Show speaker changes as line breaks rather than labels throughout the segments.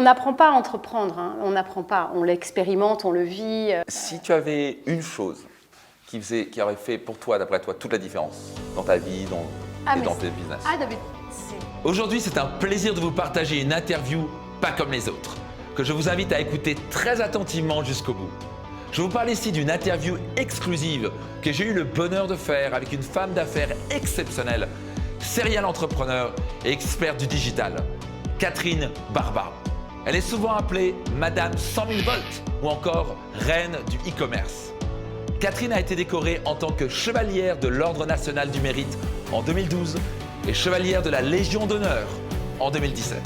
n'apprend pas à entreprendre, hein. On n'apprend pas, on l'expérimente, on le vit.
Si tu avais une chose qui aurait fait pour toi, d'après toi, toute la différence dans ta vie et dans tes business. Aujourd'hui, c'est un plaisir de vous partager une interview pas comme les autres, que je vous invite à écouter très attentivement jusqu'au bout. Je vous parle ici d'une interview exclusive que j'ai eu le bonheur de faire avec une femme d'affaires exceptionnelle, serial entrepreneur et experte du digital, Catherine Barba. Elle est souvent appelée Madame 100 000 volts ou encore Reine du e-commerce. Catherine a été décorée en tant que chevalière de l'Ordre national du mérite en 2012 et chevalière de la Légion d'honneur en 2017.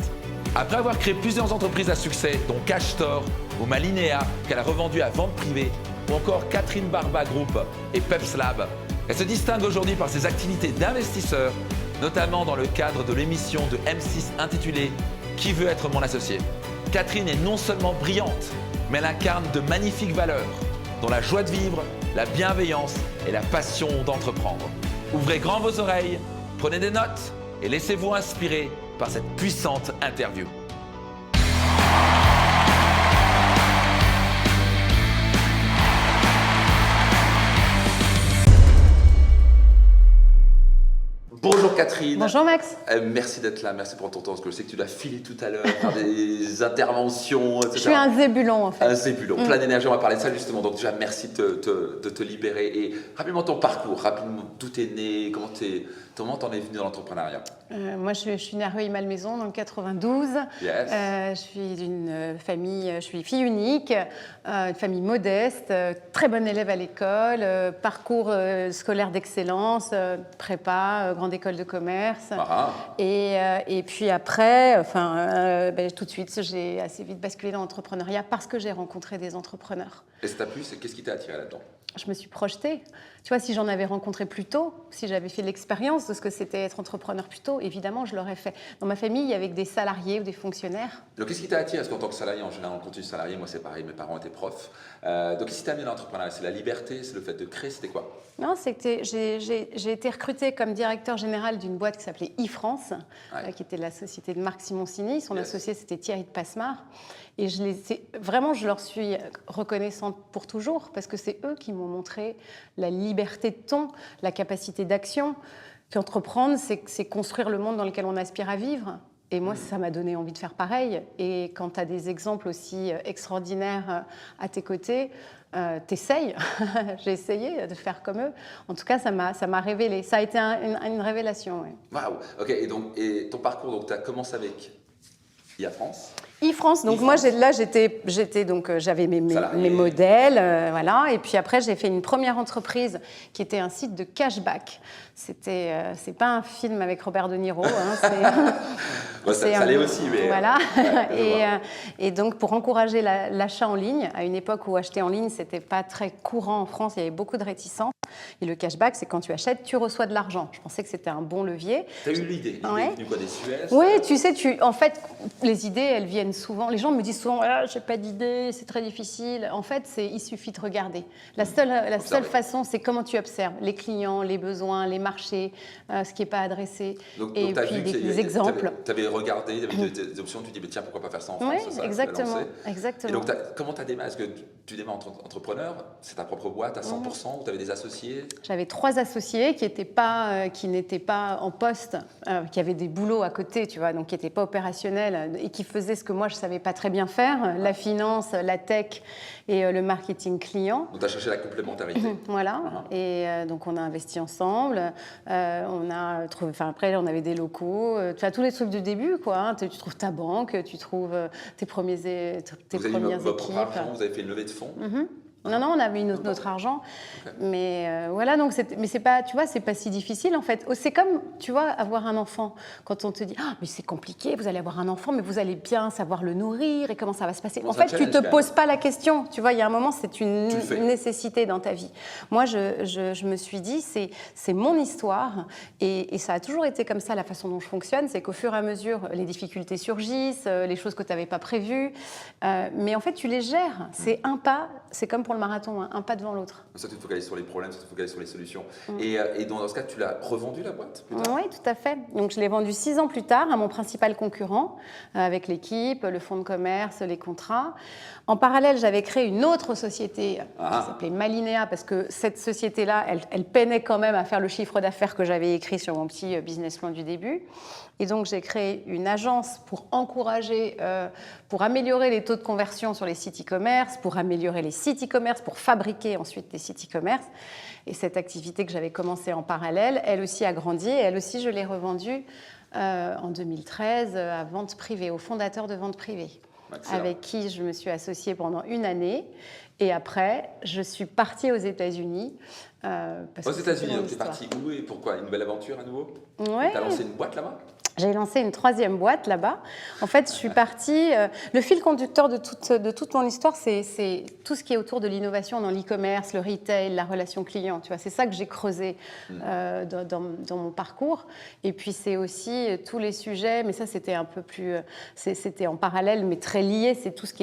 Après avoir créé plusieurs entreprises à succès, dont Cash Store ou Malinea, qu'elle a revendu à vente privée, ou encore Catherine Barba Group et Peps Lab, elle se distingue aujourd'hui par ses activités d'investisseur, notamment dans le cadre de l'émission de M6 intitulée « Qui veut être mon associé ?» Catherine est non seulement brillante, mais elle incarne de magnifiques valeurs, dont la joie de vivre, la bienveillance et la passion d'entreprendre. Ouvrez grand vos oreilles, prenez des notes et laissez-vous inspirer par cette puissante interview. Bonjour Catherine.
Bonjour Max.
Merci d'être là, merci pour ton temps, parce que je sais que tu dois filer tout à l'heure, faire des interventions, etc.
Je suis un zébulon en fait.
Un zébulon, plein d'énergie, on va parler de ça justement. Donc déjà, merci de te libérer. Et rappelle-moi ton parcours, rappelle-moi d'où tu es né, comment t'en es venu dans l'entrepreneuriat.
Moi, je suis née à Rueil-Malmaison dans le 92.
Yes.
Je suis d'une famille, je suis fille unique, une famille modeste, très bonne élève à l'école, parcours scolaire d'excellence, prépa, grande école de commerce.
Ah.
Et puis après, tout de suite, j'ai assez vite basculé dans l'entrepreneuriat parce que j'ai rencontré des entrepreneurs.
Et ça t'a plu, qu'est-ce qui t'a attiré là-dedans?
Je me suis projetée. Tu vois, si j'en avais rencontré plus tôt, si j'avais fait l'expérience de ce que c'était être entrepreneur plus tôt, évidemment, je l'aurais fait. Dans ma famille, il y avait des salariés ou des fonctionnaires.
Donc, qu'est-ce qui t'a attiré? Parce qu'en tant que salarié, en général, on continue salarié. Moi, c'est pareil, mes parents étaient profs. Donc, qu'est-ce qui t'a amené dans l'entrepreneuriat? C'est la liberté, c'est le fait de créer, c'était quoi?
Non, j'ai été recrutée comme directeur général d'une boîte qui s'appelait e-France, qui était la société de Marc Simoncini. Son associé, c'était Thierry de Passemard. Et je leur suis reconnaissante pour toujours, parce que c'est eux qui m'ont montré la liberté de ton, la capacité d'action. Qu'entreprendre, c'est construire le monde dans lequel on aspire à vivre. Et moi, ça m'a donné envie de faire pareil. Et quand tu as des exemples aussi extraordinaires à tes côtés, t'essayes. J'ai essayé de faire comme eux. En tout cas, ça m'a révélé. Ça a été une révélation. Ouais.
Waouh. Ok. Et ton parcours, donc tu as commencé avec e-France.
e-France, donc moi j'avais mes modèles, voilà, et puis après j'ai fait une première entreprise qui était un site de cashback. C'est pas un film avec Robert De Niro, hein,
ça l'est aussi, mais
voilà. Et donc pour encourager l'achat en ligne, à une époque où acheter en ligne c'était pas très courant en France, il y avait beaucoup de réticence. Et le cashback, c'est quand tu achètes, tu reçois de l'argent. Je pensais que c'était un bon levier.
Tu as eu l'idée? L'idée est venue quoi, des Suez?
Oui, tu sais, en fait, les idées, elles viennent souvent. Les gens me disent souvent, j'ai pas d'idée, c'est très difficile. En fait, il suffit de regarder. La seule façon, c'est comment tu observes les clients, les besoins, les marchés, ce qui n'est pas adressé. Et puis des exemples.
Tu avais regardé, il y avait des options, tu te dis, tiens, pourquoi pas faire ça en France?
Oui, exactement.
Et donc, comment tu as démarré? Est-ce que tu démarres entrepreneur? C'est ta propre boîte à 100% ou tu avais des associés?
J'avais 3 associés qui n'étaient pas en poste, qui avaient des boulots à côté, tu vois, donc qui n'étaient pas opérationnels et qui faisaient ce que moi je ne savais pas très bien faire, la finance, la tech et le marketing client.
Donc tu as cherché la complémentarité.
Voilà, et donc on a investi ensemble, après on avait des locaux, tu as tous les trucs du début, quoi, hein. Tu trouves ta banque, tu trouves tes premières équipes.
Vous avez mis votre propre argent, vous avez fait une levée de fonds.
Non, on avait notre argent, okay. Mais voilà, donc c'est pas, tu vois, c'est pas si difficile en fait. C'est comme, tu vois, avoir un enfant. Quand on te dit, mais c'est compliqué, vous allez avoir un enfant, mais vous allez bien savoir le nourrir et comment ça va se passer. En fait, tu te poses pas la question. Tu vois, il y a un moment, c'est une nécessité dans ta vie. Moi, je me suis dit, c'est mon histoire et ça a toujours été comme ça la façon dont je fonctionne, c'est qu'au fur et à mesure, les difficultés surgissent, les choses que tu n'avais pas prévues, mais en fait, tu les gères. C'est un pas. C'est comme pour le marathon, un pas devant l'autre.
Ça, tu te focalises sur les problèmes, ça te focalises sur les solutions. Et dans ce cas, tu l'as revendu la boîte plus tard?
Oui, tout à fait. Donc, je l'ai vendue 6 ans plus tard à mon principal concurrent, avec l'équipe, le fonds de commerce, les contrats. En parallèle, j'avais créé une autre société qui s'appelait Malinea, parce que cette société-là, elle peinait quand même à faire le chiffre d'affaires que j'avais écrit sur mon petit business plan du début. Et donc, j'ai créé une agence pour encourager, pour améliorer les taux de conversion sur les sites e-commerce, pour améliorer les sites e-commerce, pour fabriquer ensuite des sites e-commerce. Et cette activité que j'avais commencée en parallèle, elle aussi a grandi. Et elle aussi, je l'ai revendue en 2013 à Vente Privée, au fondateur de Vente Privée, avec qui je me suis associée pendant 1 année. Et après, je suis partie aux États-Unis.
Aux États-Unis, tu es partie où et pourquoi? Une nouvelle aventure à nouveau?
Ouais.
Tu as lancé une boîte là-bas?
J'ai lancé une 3e boîte là-bas. En fait, je suis partie... le fil conducteur de toute mon histoire, c'est tout ce qui est autour de l'innovation dans l'e-commerce, le retail, la relation client. Tu vois, c'est ça que j'ai creusé dans mon parcours. Et puis, c'est aussi tous les sujets, mais ça, c'était un peu plus... C'était en parallèle, mais très lié. C'est tout ce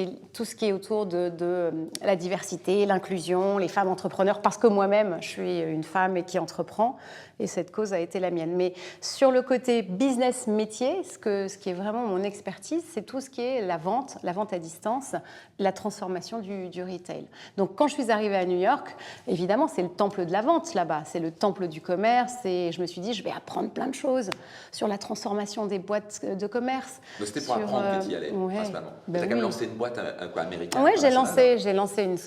qui est autour de la diversité, l'inclusion, les femmes entrepreneurs, parce que moi-même, je suis une femme et qui entreprend. Et cette cause a été la mienne. Mais sur le côté business métier, ce qui est vraiment mon expertise, c'est tout ce qui est la vente à distance, la transformation du retail. Donc quand je suis arrivée à New York, évidemment, c'est le temple de la vente là-bas, c'est le temple du commerce, et je me suis dit, je vais apprendre plein de choses sur la transformation des boîtes de commerce.
Donc c'était pour apprendre que tu y allais, principalement. Tu as quand même lancé une boîte américaine?
Oui, j'ai lancé une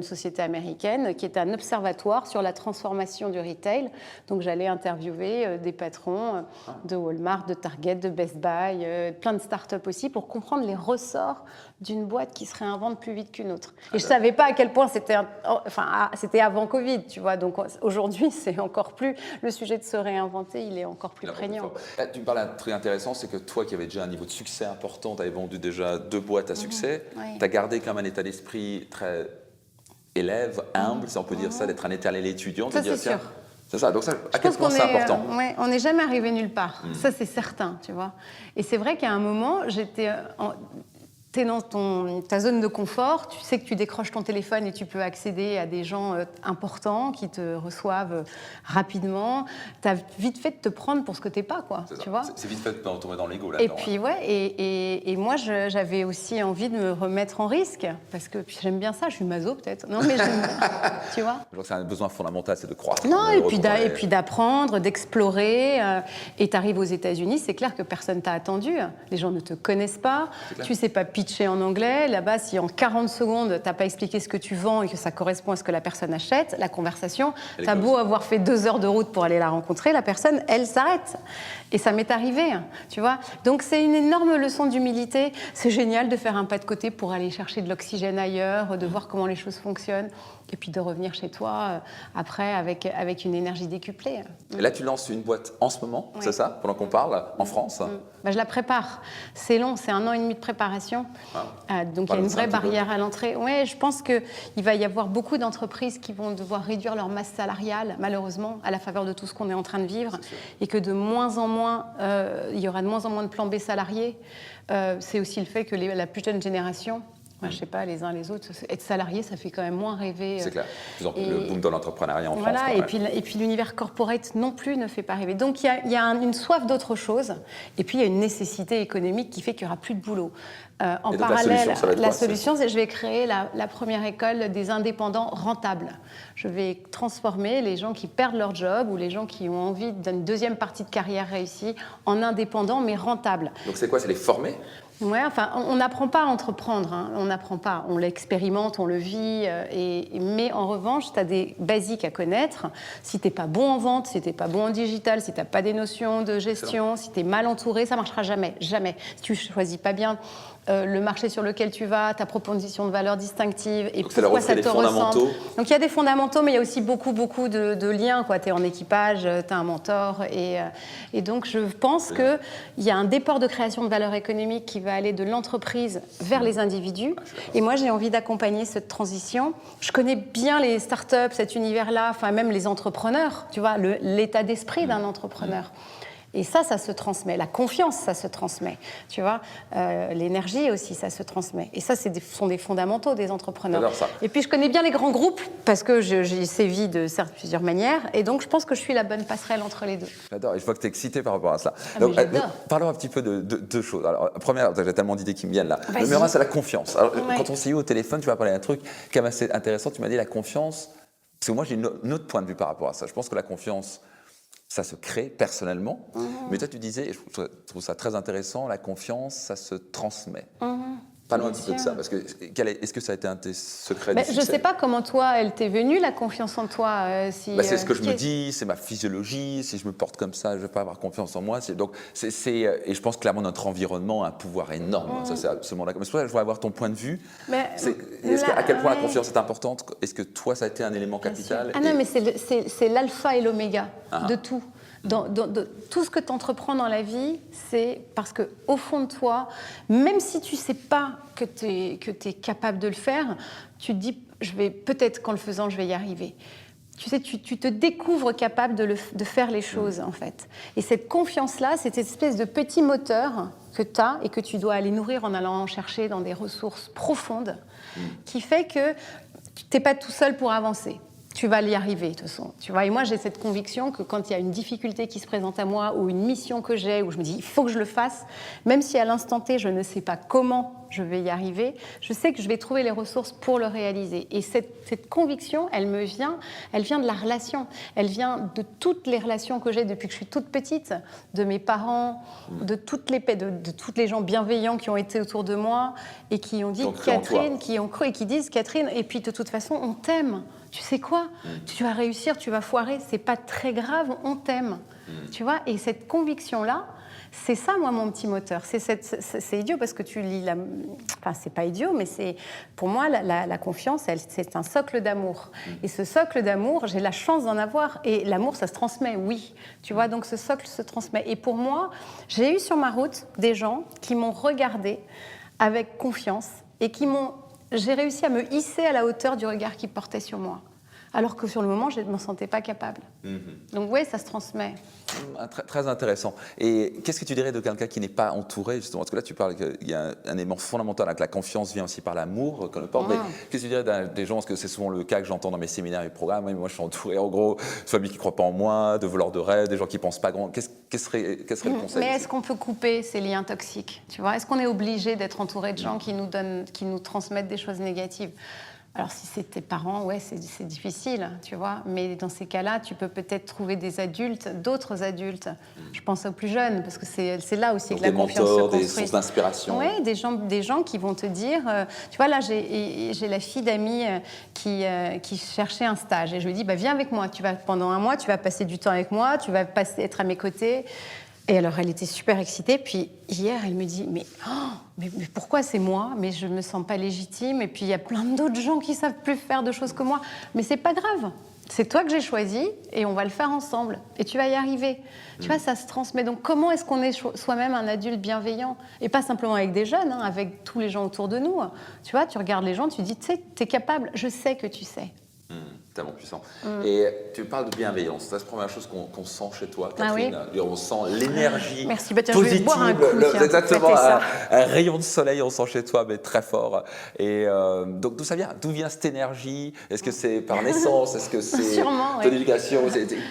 société américaine qui est un observatoire sur la transformation du retail. Donc j'allais interviewer des patrons de Walmart, de Target, de Best Buy, plein de startups aussi, pour comprendre les ressorts d'une boîte qui se réinvente plus vite qu'une autre. Et je ne savais pas à quel point c'était avant Covid, tu vois. Donc aujourd'hui, c'est encore plus... Le sujet de se réinventer, il est encore plus prégnant.
Là, tu me parles d'un truc intéressant, c'est que toi qui avais déjà un niveau de succès important, tu avais vendu déjà 2 boîtes à succès, tu as gardé quand même un état d'esprit très élève, humble, si on peut dire ça, d'être un éternel étudiant.
Ça, c'est sûr.
C'est ça, donc ça, à quel point c'est important?
On n'est jamais arrivé nulle part, ça c'est certain, tu vois. Et c'est vrai qu'à un moment, tu es dans ta zone de confort, tu sais que tu décroches ton téléphone et tu peux accéder à des gens importants qui te reçoivent rapidement. Tu as vite fait de te prendre pour ce que tu n'es pas, quoi. Tu vois.
C'est vite fait de tomber dans l'ego, là.
Et puis, et moi, j'avais aussi envie de me remettre en risque, parce que j'aime bien ça, je suis maso peut-être. Non, mais j'aime bien, tu vois.
Je crois que c'est un besoin fondamental, c'est de croître.
Non, et puis d'apprendre, d'explorer. Et tu arrives aux États-Unis, c'est clair que personne t'a attendu. Les gens ne te connaissent pas, tu ne sais pas pitcher en anglais. Là-bas, si en 40 secondes, tu n'as pas expliqué ce que tu vends et que ça correspond à ce que la personne achète, la conversation, tu as beau avoir fait 2 heures de route pour aller la rencontrer, la personne, elle s'arrête. Et ça m'est arrivé, tu vois. Donc, c'est une énorme leçon d'humilité. C'est génial de faire un pas de côté pour aller chercher de l'oxygène ailleurs, de voir comment les choses fonctionnent. Et puis de revenir chez toi après avec une énergie décuplée.
Et là, tu lances une boîte en ce moment, c'est ça, pendant qu'on parle, en France?
Je la prépare. C'est long, c'est 1 an et demi de préparation. Donc il y a une vraie barrière à l'entrée. Oui, je pense qu'il va y avoir beaucoup d'entreprises qui vont devoir réduire leur masse salariale, malheureusement, à la faveur de tout ce qu'on est en train de vivre. Et que de moins en moins, il y aura de moins en moins de plans B salariés. C'est aussi le fait que la plus jeune génération... Je ne sais pas, les uns les autres, être salarié, ça fait quand même moins rêver.
C'est clair. Le boom de l'entrepreneuriat en France.
Et puis l'univers corporate non plus ne fait pas rêver. Donc il y a une soif d'autre chose. Et puis il y a une nécessité économique qui fait qu'il n'y aura plus de boulot. En parallèle, la solution, c'est que je vais créer la première école des indépendants rentables. Je vais transformer les gens qui perdent leur job ou les gens qui ont envie d'une deuxième partie de carrière réussie en indépendants, mais rentables.
Donc c'est quoi? C'est les former?
Ouais, enfin, on n'apprend pas à entreprendre, hein. On n'apprend pas, on l'expérimente, on le vit, mais en revanche, tu as des basiques à connaître. Si tu n'es pas bon en vente, si tu n'es pas bon en digital, si tu n'as pas des notions de gestion, si tu es mal entouré, ça ne marchera jamais, jamais. Si tu ne choisis pas bien le marché sur lequel tu vas, ta proposition de valeur distinctive et
donc
pourquoi ça te ressemble. Donc il y a des fondamentaux, mais il y a aussi beaucoup de liens. Tu es en équipage, tu as un mentor. Et donc je pense qu'il y a un déport de création de valeur économique qui va aller de l'entreprise vers les individus. Et moi, j'ai envie d'accompagner cette transition. Je connais bien les startups, cet univers-là, enfin même les entrepreneurs, tu vois, l'état d'esprit d'un entrepreneur. Et ça se transmet. La confiance, ça se transmet. Tu vois, l'énergie aussi, ça se transmet. Et ça, sont des fondamentaux des entrepreneurs.
J'adore ça.
Et puis, je connais bien les grands groupes parce que j'ai sévi de plusieurs manières. Et donc, je pense que je suis la bonne passerelle entre les deux.
J'adore. Et je vois que tu es excitée par rapport à ça.
Donc,
parlons un petit peu de deux choses. Alors, première, j'ai tellement d'idées qui me viennent là. Le numéro 1, c'est la confiance. Alors, quand on s'est eu au téléphone, tu m'as parlé d'un truc qui est assez intéressant. Tu m'as dit la confiance. Parce que moi, j'ai un autre point de vue par rapport à ça. Je pense que la confiance, ça se crée personnellement. Mais toi, tu disais, et je trouve ça très intéressant, la confiance, ça se transmet. Parlons un petit peu de ça, parce que est-ce que ça a été un de tes secrets du succès ?
Je ne sais pas comment toi, elle t'est venue, la confiance en toi.
C'est ce que je me dis, c'est ma physiologie. Si je me porte comme ça, je ne vais pas avoir confiance en moi. Et je pense clairement notre environnement a un pouvoir énorme. Ça, c'est absolument d'accord. Mais c'est pour ça que je voudrais avoir ton point de vue. À quel point la confiance est importante ? Est-ce que toi, ça a été un élément capital ?
Non, mais c'est l'alpha et l'oméga de tout. Dans tout ce que tu entreprends dans la vie, c'est parce qu'au fond de toi, même si tu ne sais pas que tu es capable de le faire, tu te dis, peut-être qu'en le faisant, je vais y arriver. Tu sais, tu te découvres capable de faire les choses, en fait. Et cette confiance-là, c'est cette espèce de petit moteur que tu as et que tu dois aller nourrir en allant en chercher dans des ressources profondes, qui fait que tu n'es pas tout seul pour avancer. Tu vas y arriver, de toute façon. Tu vois, et moi, j'ai cette conviction que quand il y a une difficulté qui se présente à moi ou une mission que j'ai, où je me dis, il faut que je le fasse, même si à l'instant T, je ne sais pas comment je vais y arriver, je sais que je vais trouver les ressources pour le réaliser. Et cette conviction, elle vient de la relation. Elle vient de toutes les relations que j'ai depuis que je suis toute petite, de mes parents, de toutes les gens bienveillants qui ont été autour de moi et qui ont dit, Catherine, qui ont cru et qui disent, Catherine, et puis de toute façon, on t'aime. Tu sais quoi ? Tu vas réussir, tu vas foirer, c'est pas très grave, on t'aime. Tu vois ? Et cette conviction-là, c'est ça, moi, mon petit moteur. C'est idiot parce que tu lis Enfin, c'est pas idiot, mais pour moi, la confiance, c'est un socle d'amour. Et ce socle d'amour, j'ai la chance d'en avoir. Et l'amour, ça se transmet, oui. Tu vois, donc ce socle se transmet. Et pour moi, j'ai eu sur ma route des gens qui m'ont regardé avec confiance et j'ai réussi à me hisser à la hauteur du regard qu'ils portaient sur moi. Alors que sur le moment, je ne m'en sentais pas capable. Donc oui, ça se transmet.
Très, très intéressant. Et qu'est-ce que tu dirais de quelqu'un qui n'est pas entouré, justement ? Parce que là, tu parles qu'il y a un élément fondamental, que la confiance vient aussi par l'amour qu'on le porte. Mais qu'est-ce que tu dirais des gens, parce que c'est souvent le cas que j'entends dans mes séminaires et programmes, moi je suis entouré, en gros, de familles qui ne croient pas en moi, de voleurs de rêve, des gens qui ne pensent pas grand. Quel serait le conseil ?
Mais est-ce qu'on peut couper ces liens toxiques ? Tu vois ? Est-ce qu'on est obligé d'être entouré de gens qui nous transmettent des choses négatives ? Alors, si c'est tes parents, ouais, c'est difficile, tu vois. Mais dans ces cas-là, tu peux peut-être trouver des adultes, d'autres adultes. Je pense aux plus jeunes, parce que c'est là aussi que la confiance se construit.
Des sources d'inspiration.
Oui, des gens qui vont te dire... tu vois, là, j'ai la fille d'amis qui cherchait un stage. Et je lui dis, viens avec moi. Pendant un mois, tu vas passer du temps avec moi, tu vas être à mes côtés. Et alors, elle était super excitée. Puis hier, elle me dit, mais pourquoi c'est moi ? Mais je ne me sens pas légitime. Et puis, il y a plein d'autres gens qui ne savent plus faire de choses que moi. Mais c'est pas grave. C'est toi que j'ai choisi et on va le faire ensemble. Et tu vas y arriver. Tu vois, ça se transmet. Donc, comment est-ce qu'on est soi-même un adulte bienveillant ? Et pas simplement avec des jeunes, avec tous les gens autour de nous. Tu vois, tu regardes les gens, tu dis, tu sais, tu es capable. Je sais que tu sais.
Tellement puissant. Et tu parles de bienveillance. Ça, c'est la première chose qu'on sent chez toi, Catherine.
Ah oui.
On sent l'énergie
positive.
Je vais
boire un coup,
exactement, un rayon de soleil, on sent chez toi, mais très fort. Et donc, d'où ça vient ? D'où vient cette énergie ? Est-ce que c'est par naissance ? Est-ce que c'est ton éducation ?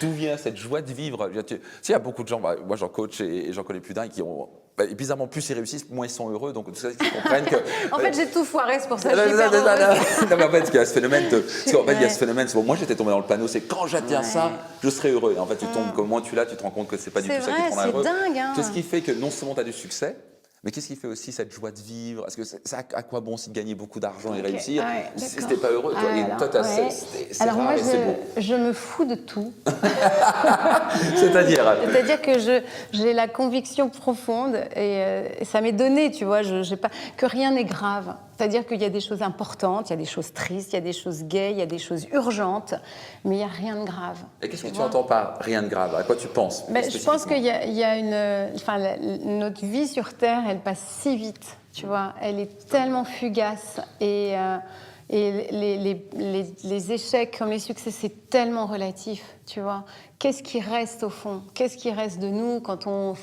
D'où vient cette joie de vivre ? Il y a beaucoup de gens, moi j'en coach et j'en connais plus d'un qui ont... bizarrement, plus ils réussissent, moins ils sont heureux. Donc, ils comprennent que...
En fait, j'ai tout foiré, c'est pour ça que je
suis hyper heureuse. Non, mais en fait, il y a ce phénomène il y a ce phénomène. Moi, j'étais tombé dans le panneau, c'est quand j'atteins ça, je serai heureux. Et en fait, tu tombes, comme moi, tu te rends compte que c'est pas du tout ça qui te rend heureux.
C'est dingue, hein.
Qu'est-ce qui fait que non seulement tu as du succès, mais qu'est-ce qui fait aussi cette joie de vivre ? Est-ce que ça à quoi bon aussi de gagner beaucoup d'argent et réussir si tu n'es pas heureux toi ? Et toi, c'est
alors
rare
moi,
et c'est beau.
Je me fous de tout.
C'est-à-dire
que j'ai la conviction profonde et ça m'est donné, tu vois, que rien n'est grave. C'est-à-dire qu'il y a des choses importantes, il y a des choses tristes, il y a des choses gaies, il y a des choses urgentes, mais il n'y a rien de grave.
Et qu'est-ce que tu entends par rien de grave ? À quoi tu penses ?
Je pense qu'il y a notre vie sur Terre, elle passe si vite, tu vois. Elle est tellement fugace et les échecs comme les succès, c'est tellement relatif, tu vois. qu'est-ce qui reste au fond? Qu'est-ce qui reste de nous quand on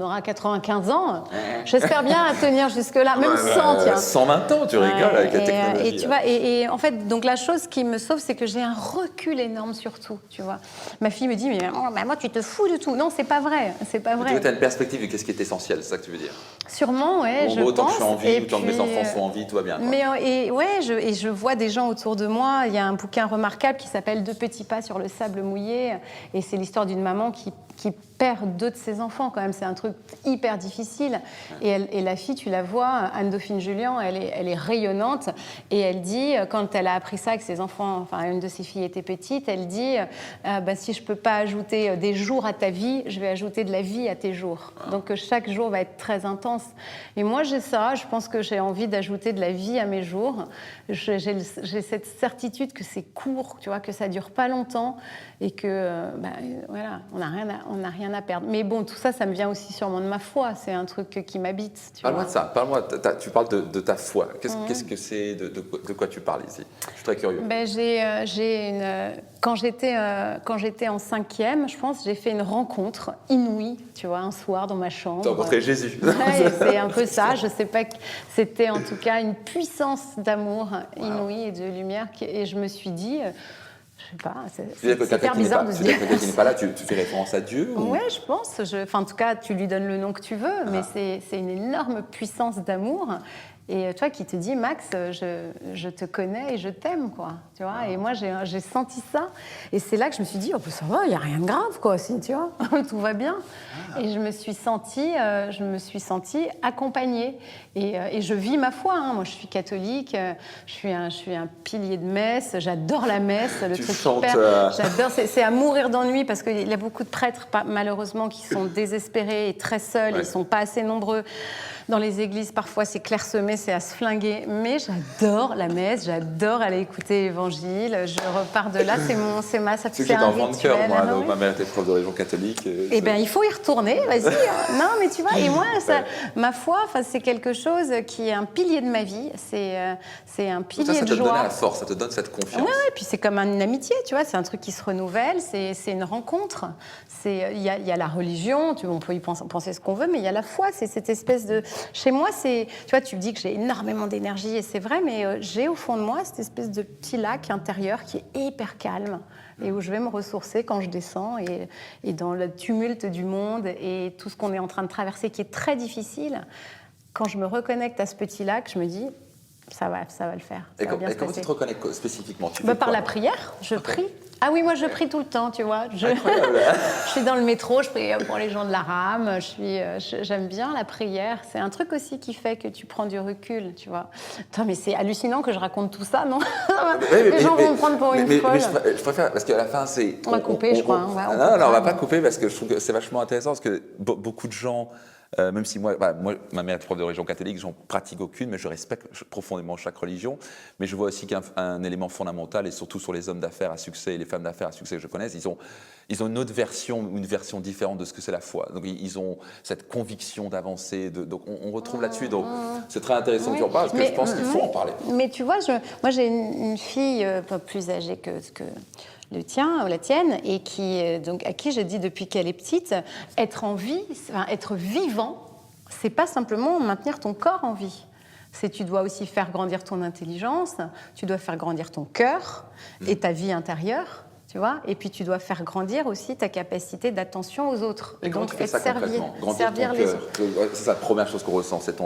aura 95 ans? J'espère bien tenir jusque-là, même 100, tiens.
120 ans, tu rigoles avec la technologie.
Et tu vois, et en fait, donc la chose qui me sauve, c'est que j'ai un recul énorme sur tout, tu vois. Ma fille me dit, mais moi, tu te fous de tout. Non, c'est pas vrai, c'est pas vrai.
Tu as une perspective de qu'est-ce qui est essentiel, c'est ça que tu veux dire?
Sûrement, ouais, je pense.
Autant que je suis en vie, autant que mes enfants sont en vie, tout va bien.
Je vois des gens autour de moi. Il y a un bouquin remarquable qui s'appelle « 2 petits pas sur le sable mouillé ». Et c'est l'histoire d'une maman qui perd 2 de ses enfants, quand même. C'est un truc hyper difficile. Et la fille, tu la vois, Anne-Dauphine Julien, elle est rayonnante. Et elle dit, quand elle a appris ça, que ses enfants, enfin, une de ses filles était petite, elle dit si je ne peux pas ajouter des jours à ta vie, je vais ajouter de la vie à tes jours. Donc chaque jour va être très intense. Et moi, j'ai ça. Je pense que j'ai envie d'ajouter de la vie à mes jours. J'ai cette certitude que c'est court, tu vois, que ça ne dure pas longtemps et que, voilà, on n'a rien à perdre. Mais bon, tout ça, ça me vient aussi sûrement de ma foi. C'est un truc qui m'habite.
Parle-moi de ça. Tu parles de ta foi. Qu'est-ce que c'est, de quoi tu parles ici? Je suis très curieux.
Quand j'étais en 5e, je pense, j'ai fait une rencontre inouïe, tu vois, un soir dans ma chambre.
Tu as rencontré Jésus.
Ouais, c'est un peu ça. Je sais pas, c'était en tout cas une puissance d'amour inouïe et de lumière. Et je me suis dit... Je sais pas, c'est hyper bizarre de se dire.
Quelqu'un qui n'est pas là, tu fais référence à Dieu ou...
Oui, je pense. En tout cas, tu lui donnes le nom que tu veux, mais c'est une énorme puissance d'amour. Et toi qui te dis, Max, je te connais et je t'aime, quoi. Tu vois. Et moi, j'ai senti ça. Et c'est là que je me suis dit, ça va, il n'y a rien de grave, quoi. Si, tu vois, tout va bien. Et je me suis sentie accompagnée. Et je vis ma foi. Hein. Moi, je suis catholique. Je suis un pilier de messe. J'adore la messe. Le truc super. J'adore. C'est à mourir d'ennui parce qu'il y a beaucoup de prêtres, malheureusement, qui sont désespérés et très seuls. Ils ne sont pas assez nombreux. Dans les églises, parfois, c'est clairsemé, c'est à se flinguer. Mais j'adore la messe, j'adore aller écouter l'Évangile. Je repars de là, c'est un
enfant de cœur, moi. Ma mère était prof de religion catholique.
Eh bien, il faut y retourner, vas-y. Non, mais tu vois, et moi, ma foi, c'est quelque chose qui est un pilier de ma vie. C'est un pilier de joie.
Ça te donne la force, ça te donne cette confiance.
Oui, puis c'est comme une amitié, tu vois. C'est un truc qui se renouvelle, c'est une rencontre. Il y a la religion, on peut y penser ce qu'on veut, mais il y a la foi, c'est cette espèce de... Chez moi, tu vois, tu me dis que j'ai énormément d'énergie, et c'est vrai, mais j'ai au fond de moi cette espèce de petit lac intérieur qui est hyper calme et où je vais me ressourcer quand je descends et dans le tumulte du monde et tout ce qu'on est en train de traverser qui est très difficile. Quand je me reconnecte à ce petit lac, je me dis, ça va le faire.
Et comment tu te reconnectes spécifiquement?
Par la prière, je prie. Ah oui, moi je prie tout le temps, tu vois. Je suis dans le métro, je prie pour les gens de la rame. J'aime bien la prière. C'est un truc aussi qui fait que tu prends du recul, tu vois. Attends, mais c'est hallucinant que je raconte tout ça, non? Les gens vont me prendre pour une folle.
Mais je préfère, parce qu'à la fin, c'est...
On va couper, je crois.
Non, on va pas couper parce que je trouve que c'est vachement intéressant parce que beaucoup de gens... même si moi, ma mère est prof de religion catholique, j'en pratique aucune, mais je respecte profondément chaque religion. Mais je vois aussi qu'un élément fondamental, et surtout sur les hommes d'affaires à succès et les femmes d'affaires à succès que je connais, ils ont une autre version, une version différente de ce que c'est la foi. Donc ils ont cette conviction d'avancer. Donc on retrouve là-dessus. Donc c'est très intéressant que tu en parles, parce que je pense qu'il faut en parler.
Mais tu vois, moi j'ai une fille plus âgée que le tien ou la tienne, et à qui je dis depuis qu'elle est petite, être en vie, être vivant, c'est pas simplement maintenir ton corps en vie. Tu dois aussi faire grandir ton intelligence, tu dois faire grandir ton cœur et ta vie intérieure, tu vois, et puis tu dois faire grandir aussi ta capacité d'attention aux autres.
Et donc servir les autres. C'est la première chose qu'on ressent, c'est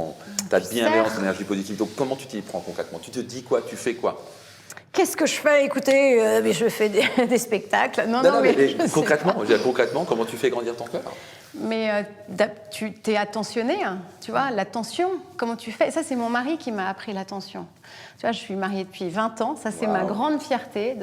ta bienveillance, ton énergie positive. Donc comment tu t'y prends concrètement? Tu te dis quoi? Tu fais quoi?
Qu'est-ce que je fais? Écoutez, mais je fais des spectacles. Non, mais
concrètement, comment tu fais grandir ton cœur?
Mais tu t'es attentionné, hein, tu vois, l'attention, comment tu fais? Ça, c'est mon mari qui m'a appris l'attention. Tu vois, je suis mariée depuis 20 ans, ça c'est ma grande fierté,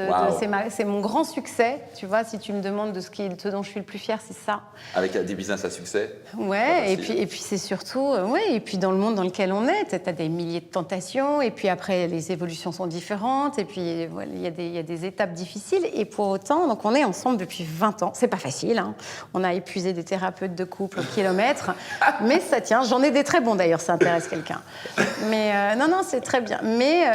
c'est mon grand succès, tu vois, si tu me demandes ce dont je suis le plus fière, c'est ça.
Avec des business à succès.
Ouais, et puis c'est surtout, et puis dans le monde dans lequel on est, tu as des milliers de tentations, et puis après les évolutions sont différentes, et puis il y a des étapes difficiles, et pour autant, donc on est ensemble depuis 20 ans, c'est pas facile, hein. On a épuisé des thérapeutes thérapeute de couple au kilomètre. Mais ça tient. J'en ai des très bons d'ailleurs, ça intéresse quelqu'un. Mais non, c'est très bien.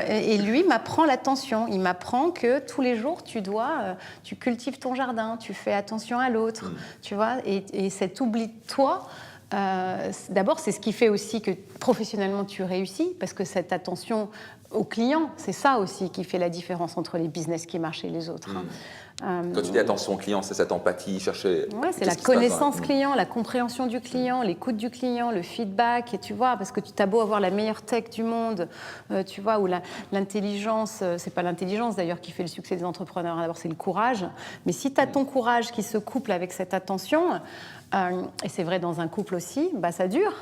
Et lui m'apprend l'attention. Il m'apprend que tous les jours, tu cultives ton jardin, tu fais attention à l'autre, tu vois. Et cet oubli de toi, d'abord, c'est ce qui fait aussi que professionnellement tu réussis, parce que cette attention au client, c'est ça aussi qui fait la différence entre les business qui marchent et les autres.
Quand tu dis attention au client, c'est cette empathie, chercher.
Ouais, c'est la connaissance client, la compréhension du client, l'écoute du client, le feedback, et tu vois, parce que tu as beau avoir la meilleure tech du monde, tu vois, ou l'intelligence, c'est pas l'intelligence d'ailleurs qui fait le succès des entrepreneurs, d'abord c'est le courage, mais si tu as ton courage qui se couple avec cette attention, et c'est vrai dans un couple aussi, bah ça dure.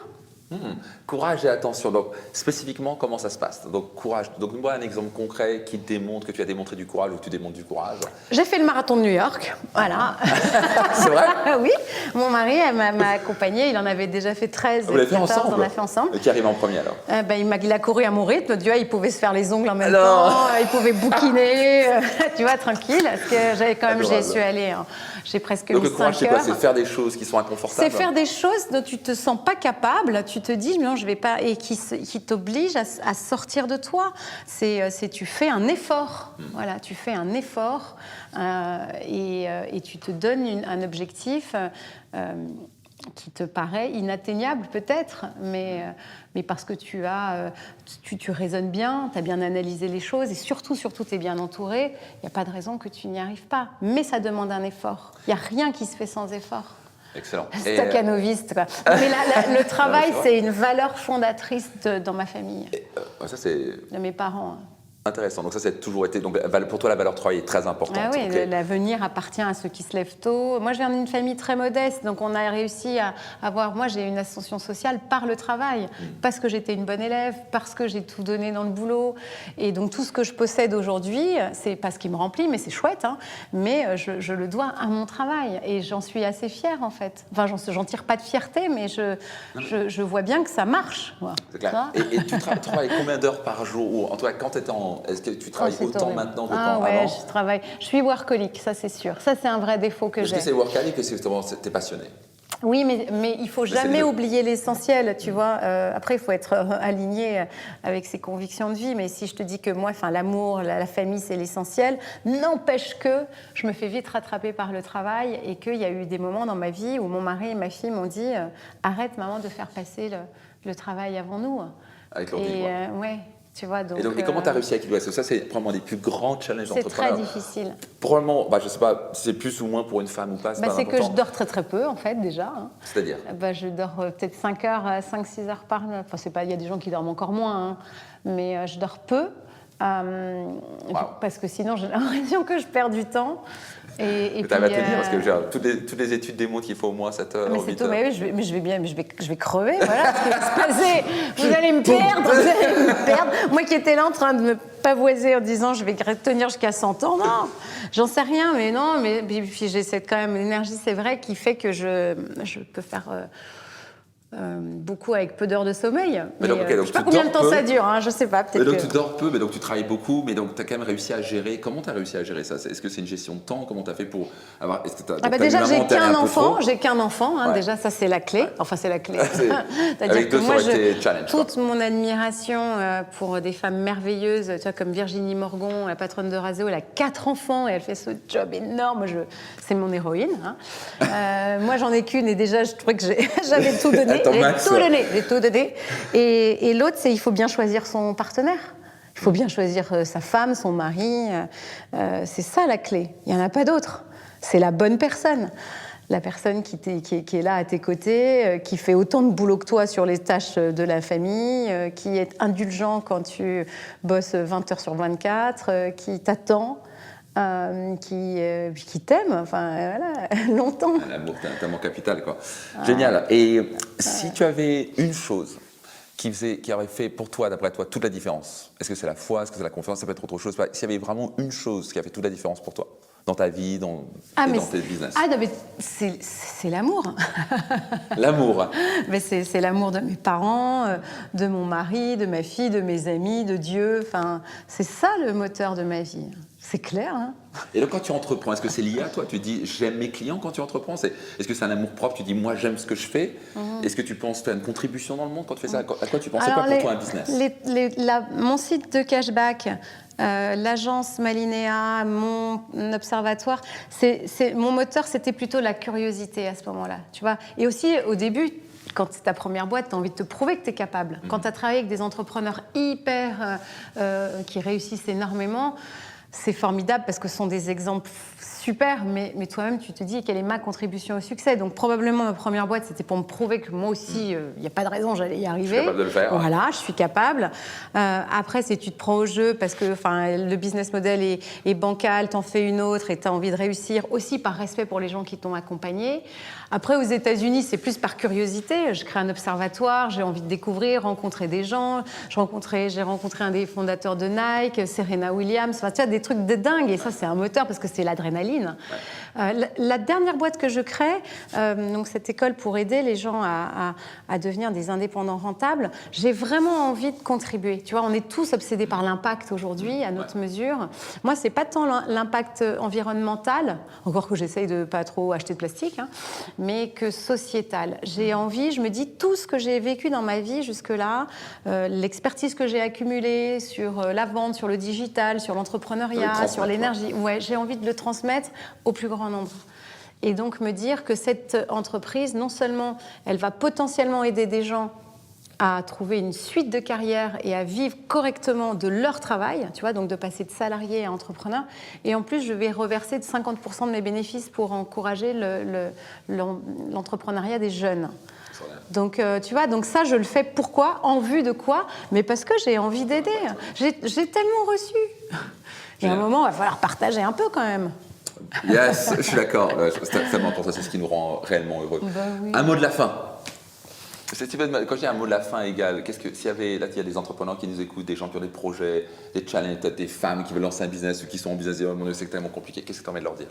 Courage et attention. Donc, spécifiquement, comment ça se passe? Donc, courage. Donc, moi, un exemple concret qui démontre que tu as démontré du courage ou que tu démontres du courage.
J'ai fait le marathon de New York, voilà.
C'est vrai?
Oui, mon mari m'a accompagnée, il en avait déjà fait 13,
Vous l'avez fait
14,
ensemble?
on l'a fait ensemble.
Et qui arrive en premier alors?
Il a couru à mon rythme, tu vois, il pouvait se faire les ongles en même temps, il pouvait bouquiner, tu vois, tranquille, parce que j'y suis allée, j'ai presque mis 5 heures.
Donc, le courage, c'est quoi? C'est faire des choses qui sont inconfortables?
C'est faire des choses dont tu te sens pas capable, tu te dis non, je vais pas, et qui t'oblige à sortir de toi. Tu fais un effort, voilà, tu fais un effort et tu te donnes un objectif qui te paraît inatteignable peut-être, mais parce que tu raisonnes bien, tu as bien analysé les choses et surtout tu es bien entouré, il n'y a pas de raison que tu n'y arrives pas. Mais ça demande un effort. Il n'y a rien qui se fait sans effort.
Excellent.
Staccanoviste, quoi. Mais le travail, c'est une valeur fondatrice dans ma famille.
Ça, c'est
de mes parents.
Intéressant. Donc ça, c'est toujours été. Donc pour toi, la valeur travail est très importante.
Ah oui, l'avenir appartient à ceux qui se lèvent tôt. Moi, je viens d'une famille très modeste, donc on a réussi à avoir. Moi, j'ai une ascension sociale par le travail, parce que j'étais une bonne élève, parce que j'ai tout donné dans le boulot. Et donc tout ce que je possède aujourd'hui, c'est pas ce qui me remplit, mais c'est chouette. Hein, mais je le dois à mon travail, et j'en suis assez fière en fait. Enfin, j'en tire pas de fierté, mais je vois bien que ça marche. Voilà.
C'est clair. Et tu travailles combien d'heures par jour, ou en tout cas quand tu étais est-ce que tu travailles autant maintenant que avant?
Je suis workaholic, ça c'est sûr. Ça c'est un vrai défaut que j'ai.
Est-ce que c'est workaholic ou c'est justement t'es passionné?
Oui, mais il faut jamais oublier l'essentiel, tu vois. Après, il faut être aligné avec ses convictions de vie. Mais si je te dis que moi, l'amour, la famille, c'est l'essentiel, n'empêche que je me fais vite rattraper par le travail et qu'il y a eu des moments dans ma vie où mon mari et ma fille m'ont dit « Arrête, maman, de faire passer le travail avant nous. »
Avec leur vie,
ouais. Tu vois,
et comment tu as réussi à équilibrer ça? Ça, c'est probablement des plus grands challenges d'entrepreneur.
C'est très difficile.
Probablement, je ne sais pas si c'est plus ou moins pour une femme ou pas.
C'est que je dors très très peu, en fait, déjà. Hein.
C'est-à-dire
je dors peut-être 5-6 heures par nuit. Enfin, il y a des gens qui dorment encore moins, hein. Mais je dors peu. Parce que sinon, j'ai l'impression que je perds du temps.
Et tu avais à tenir, parce que toutes les études démontrent qu'il faut au moins 7 heures.
Mais c'est tout, mais oui, je vais crever, voilà ce qui va se passer. Vous allez me perdre, Moi qui étais là en train de me pavoiser en disant je vais tenir jusqu'à 100 ans, non, j'en sais rien, mais non, mais puis j'ai quand même l'énergie, c'est vrai, qui fait que je peux faire... beaucoup avec peu d'heures de sommeil. Je ne sais pas combien de temps ça dure, hein, je ne sais pas.
Donc tu dors peu, mais donc tu travailles beaucoup, mais donc tu as quand même réussi à gérer. Comment tu as réussi à gérer ça? Est-ce que c'est une gestion de temps? Comment tu as fait pour avoir...
Déjà, j'ai qu'un enfant. Hein, déjà, ça c'est la clé. Ouais. Enfin, c'est la clé. C'est-à-dire que moi, toute mon admiration pour des femmes merveilleuses, tu vois, comme Virginie Morgon, la patronne de Raseo, elle a 4 enfants et elle fait ce job énorme. C'est mon héroïne. Hein. Moi, j'en ai qu'une et déjà, je trouvais que j'avais tout donné. J'ai tout donné. Et l'autre, c'est il faut bien choisir son partenaire. Il faut bien choisir sa femme, son mari. C'est ça la clé. Il n'y en a pas d'autre. C'est la bonne personne. La personne qui est là à tes côtés, qui fait autant de boulot que toi sur les tâches de la famille, qui est indulgent quand tu bosses 20 heures sur 24, qui t'attend. Qui t'aime, enfin voilà, longtemps.
L'amour, c'est un tellement capital, quoi. Génial. Et si tu avais une chose qui aurait fait pour toi, d'après toi, toute la différence, est-ce que c'est la foi, est-ce que c'est la confiance, ça peut être autre chose? S'il y avait vraiment une chose qui a fait toute la différence pour toi, dans ta vie, dans tes business.
Non, mais c'est l'amour.
L'amour.
Mais c'est l'amour de mes parents, de mon mari, de ma fille, de mes amis, de Dieu. Enfin, c'est ça le moteur de ma vie. C'est clair, hein.
Et donc, quand tu entreprends, est-ce que c'est lié à toi? Tu dis, j'aime mes clients quand tu entreprends? Est-ce que c'est un amour propre? Tu dis, moi, j'aime ce que je fais. Est-ce que tu penses faire une contribution dans le monde quand tu fais ça? À quoi tu penses? C'est quoi pour toi un business?
Mon site de cashback, l'agence Malinéa, mon observatoire, mon moteur, c'était plutôt la curiosité à ce moment-là, tu vois. Et aussi, au début, quand c'est ta première boîte, tu as envie de te prouver que tu es capable. Quand tu as travaillé avec des entrepreneurs qui réussissent énormément, c'est formidable parce que ce sont des exemples super, mais toi-même, tu te dis quelle est ma contribution au succès. Donc probablement, ma première boîte, c'était pour me prouver que moi aussi, il n'y a pas de raison, j'allais y arriver.
Je suis capable de le faire.
Voilà, je suis capable. Après, c'est tu te prends au jeu parce que le business model est bancal, t'en fais une autre et tu as envie de réussir aussi par respect pour les gens qui t'ont accompagné. Après, aux États-Unis, c'est plus par curiosité. Je crée un observatoire, j'ai envie de découvrir, rencontrer des gens. J'ai rencontré un des fondateurs de Nike, Serena Williams. Enfin, tu vois, des trucs de dingue. Et ça, c'est un moteur parce que c'est l'adrénaline. La dernière boîte que je crée, donc cette école pour aider les gens à devenir des indépendants rentables, j'ai vraiment envie de contribuer. Tu vois, on est tous obsédés par l'impact aujourd'hui, à notre mesure. Moi, c'est pas tant l'impact environnemental, encore que j'essaye de pas trop acheter de plastique, hein, mais que sociétal. J'ai envie, je me dis, tout ce que j'ai vécu dans ma vie jusque-là, l'expertise que j'ai accumulée sur la vente, sur le digital, sur l'entrepreneuriat, sur l'énergie, ouais, j'ai envie de le transmettre au plus grand nombre. Et donc me dire que cette entreprise, non seulement elle va potentiellement aider des gens à trouver une suite de carrière et à vivre correctement de leur travail, tu vois, donc de passer de salarié à entrepreneur. Et en plus, je vais reverser de 50% de mes bénéfices pour encourager l'entrepreneuriat des jeunes. Donc, tu vois, donc ça, je le fais pourquoi? En vue de quoi? Mais parce que j'ai envie d'aider. J'ai tellement reçu. Et à un moment, il va falloir partager un peu quand même.
Yes, je suis d'accord. C'est tellement important, c'est ce qui nous rend réellement heureux.
Bah oui.
Un mot de la fin. Quand je dis un mot de la fin égal, s'il y avait, là, il y a des entrepreneurs qui nous écoutent, des gens qui ont des projets, des challenges, peut-être des femmes qui veulent lancer un business ou qui sont en business, mon Dieu, c'est tellement compliqué. Qu'est-ce que tu as envie de leur dire?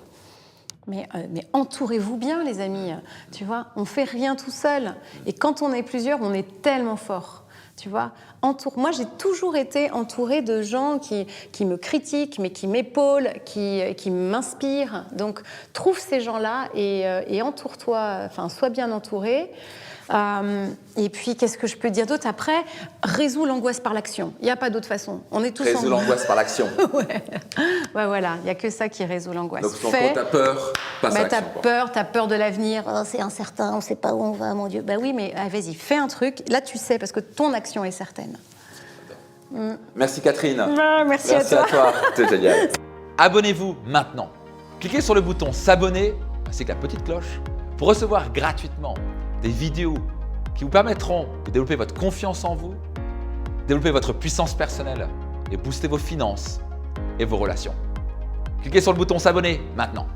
Mais entourez-vous bien, les amis. Tu vois, on fait rien tout seul. Et quand on est plusieurs, on est tellement fort. Tu vois, moi, j'ai toujours été entourée de gens qui me critiquent, mais qui m'épaulent, qui m'inspirent. Donc, trouve ces gens-là et entoure-toi, enfin, sois bien entouré. Et puis, qu'est-ce que je peux dire d'autre? Après, résous l'angoisse par l'action. Il n'y a pas d'autre façon. On est tous
Résous l'angoisse par l'action.
Ouais, voilà. Il n'y a que ça qui résout l'angoisse.
Donc, tu as peur, passe à l'action.
Tu as peur de l'avenir. Oh, c'est incertain, on ne sait pas où on va, mon Dieu. Bah oui, mais vas-y, fais un truc. Là, tu sais, parce que ton action est certaine.
Merci Catherine.
Merci à toi.
C'est génial. Abonnez-vous maintenant. Cliquez sur le bouton s'abonner ainsi que la petite cloche pour recevoir gratuitement des vidéos qui vous permettront de développer votre confiance en vous, développer votre puissance personnelle et booster vos finances et vos relations. Cliquez sur le bouton s'abonner maintenant.